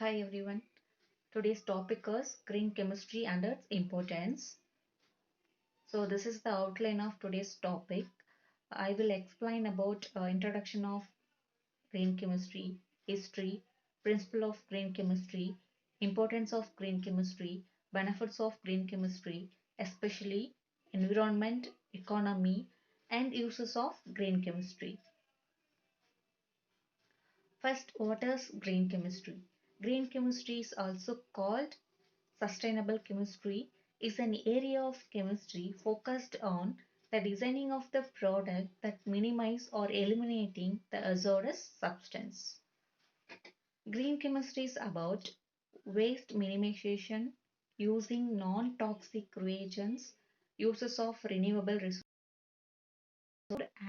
Hi everyone. Today's topic is green chemistry and its importance. So this is the outline of today's topic. I will explain about introduction of green chemistry, history, principle of green chemistry, importance of green chemistry, benefits of green chemistry, especially environment, economy, and uses of green chemistry. First, what is green chemistry? Green chemistry is also called sustainable chemistry is an area of chemistry focused on the designing of the product that minimize or eliminating the hazardous substance. Green chemistry is about waste minimization, using non-toxic reagents, uses of renewable resources,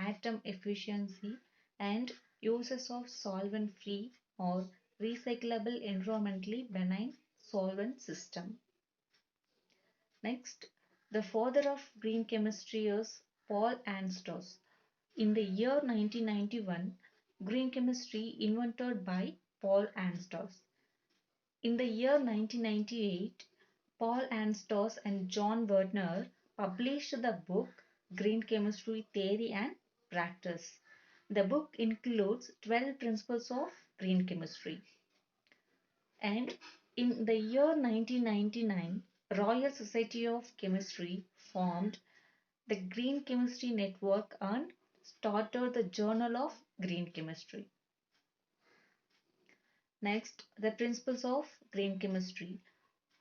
atom efficiency, and uses of solvent-free or recyclable environmentally benign solvent system. Next, the father of green chemistry is Paul Anstos. In the year 1991, green chemistry invented by Paul Anstos. In the year 1998, Paul Anstos and John Werner published the book Green Chemistry Theory and Practice. The book includes 12 principles of green chemistry. And in the year 1999, Royal Society of Chemistry formed the Green Chemistry Network and started the Journal of Green Chemistry. Next, the principles of green chemistry.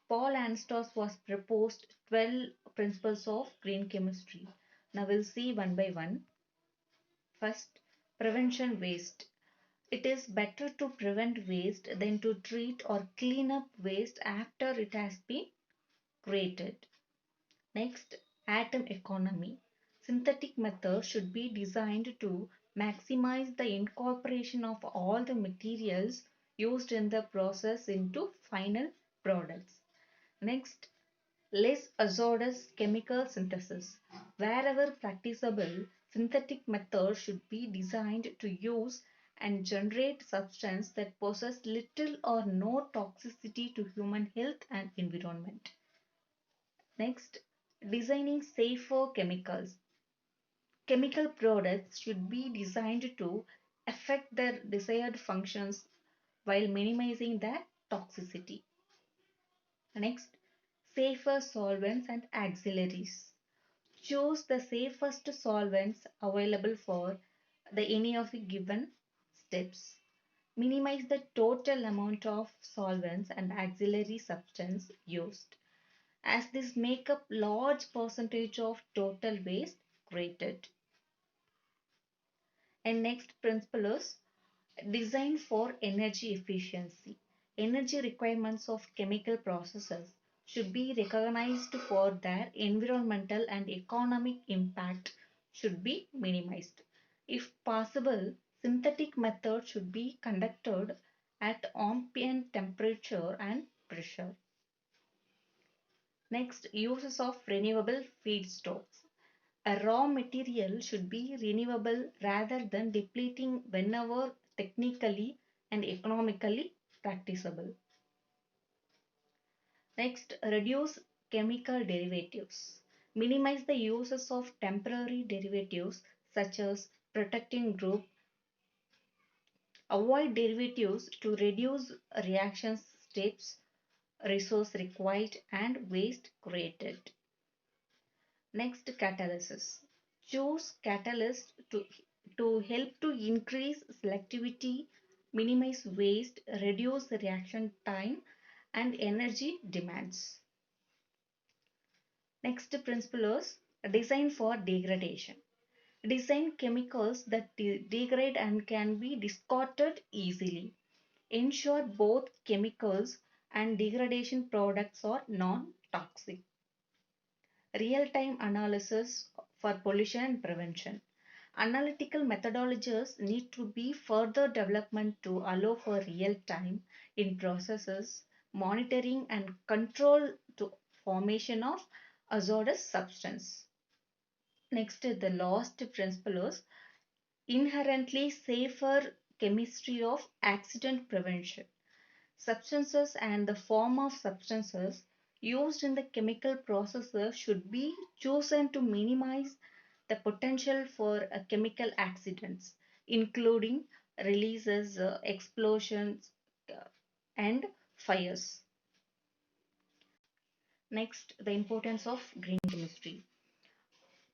Paul Anstos was proposed 12 principles of green chemistry. Now we'll see one by one. First, prevention waste. It is better to prevent waste than to treat or clean up waste after it has been created. Next, atom economy. Synthetic methods should be designed to maximize the incorporation of all the materials used in the process into final products. Next, less hazardous chemical synthesis. Wherever practicable, synthetic methods should be designed to use and generate substance that possess little or no toxicity to human health and environment. Next, designing safer chemicals. Chemical products should be designed to affect their desired functions while minimizing their toxicity. Next, safer solvents and auxiliaries. Choose the safest solvents available for any of the given steps. Minimize the total amount of solvents and auxiliary substance used, as this make up large percentage of total waste created. And next principle is design for energy efficiency. Energy requirements of chemical processes should be recognized for their environmental and economic impact should be minimized. If possible, synthetic methods should be conducted at ambient temperature and pressure. Next, uses of renewable feedstocks. A raw material should be renewable rather than depleting whenever technically and economically practicable. Next, reduce chemical derivatives. Minimize the uses of temporary derivatives such as protecting group. Avoid derivatives to reduce reaction steps, resource required, and waste created. Next, catalysis. Choose catalyst to help to increase selectivity, minimize waste, reduce reaction time and energy demands. Next principle is design for degradation. Design chemicals that degrade and can be discarded easily. Ensure both chemicals and degradation products are non-toxic. Real-time analysis for pollution and prevention. Analytical methodologies need to be further development to allow for real-time in processes, monitoring and control to formation of hazardous substance. Next, the last principle is inherently safer chemistry of accident prevention. Substances and the form of substances used in the chemical processes should be chosen to minimize the potential for chemical accidents, including releases, explosions, uh, and fires. Next, the importance of green chemistry.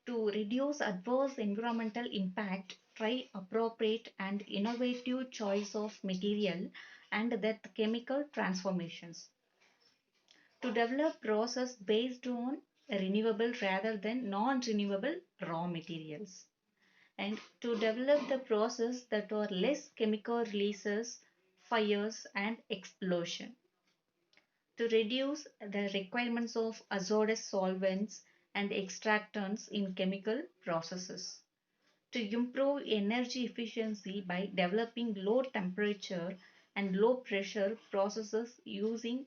To reduce adverse environmental impact, try appropriate and innovative choice of material and that chemical transformations. To develop process based on renewable rather than non-renewable raw materials. And to develop the process that are less chemical releases, fires and explosion. To reduce the requirements of hazardous solvents and extractants in chemical processes. To improve energy efficiency by developing low temperature and low pressure processes using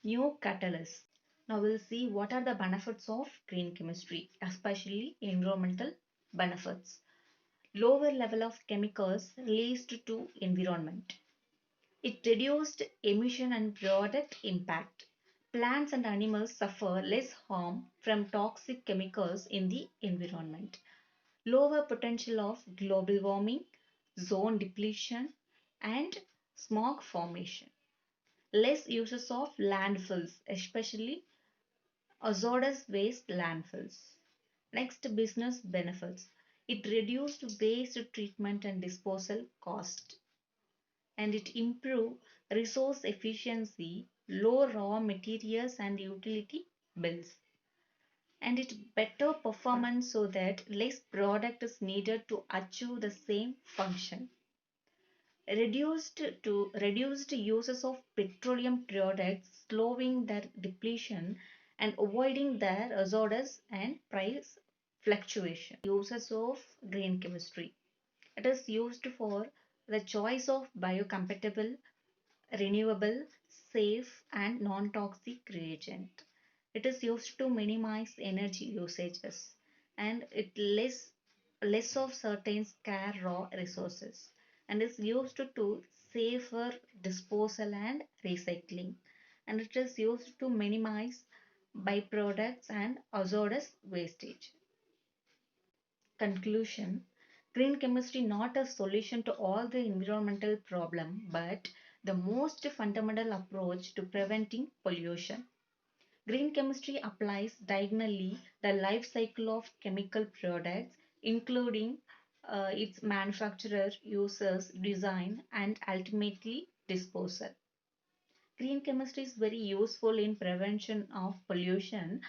new catalysts. Now we'll see what are the benefits of green chemistry, especially environmental benefits. Lower level of chemicals released to environment. It reduced emission and product impact. Plants and animals suffer less harm from toxic chemicals in the environment. Lower potential of global warming, zone depletion, and smog formation. Less uses of landfills, especially hazardous waste landfills. Next, business benefits. It reduced waste treatment and disposal cost, and it improved resource efficiency, low raw materials and utility bills, and it better performance so that less product is needed to achieve the same function. Reduced uses of petroleum products, slowing their depletion and avoiding their hazardous and price fluctuation. Uses of green chemistry. It is used for the choice of biocompatible, renewable, safe, and non-toxic reagent. It is used to minimize energy usages and it less of certain scarce raw resources and is used to safer disposal and recycling, and it is used to minimize byproducts and hazardous wastage. Conclusion. Green chemistry not a solution to all the environmental problem but the most fundamental approach to preventing pollution. Green chemistry applies diagonally the life cycle of chemical products, including its manufacturer, users, design, and ultimately disposal. Green chemistry is very useful in prevention of pollution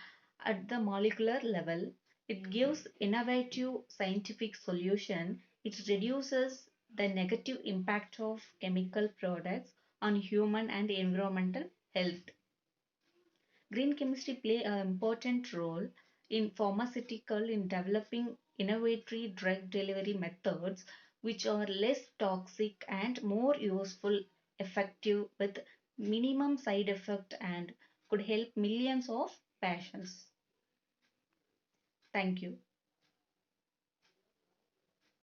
at the molecular level. It gives innovative scientific solution. It reduces the negative impact of chemical products on human and environmental health. Green chemistry play an important role in pharmaceutical in developing innovative drug delivery methods which are less toxic and more useful, effective with minimum side effect and could help millions of patients. Thank you.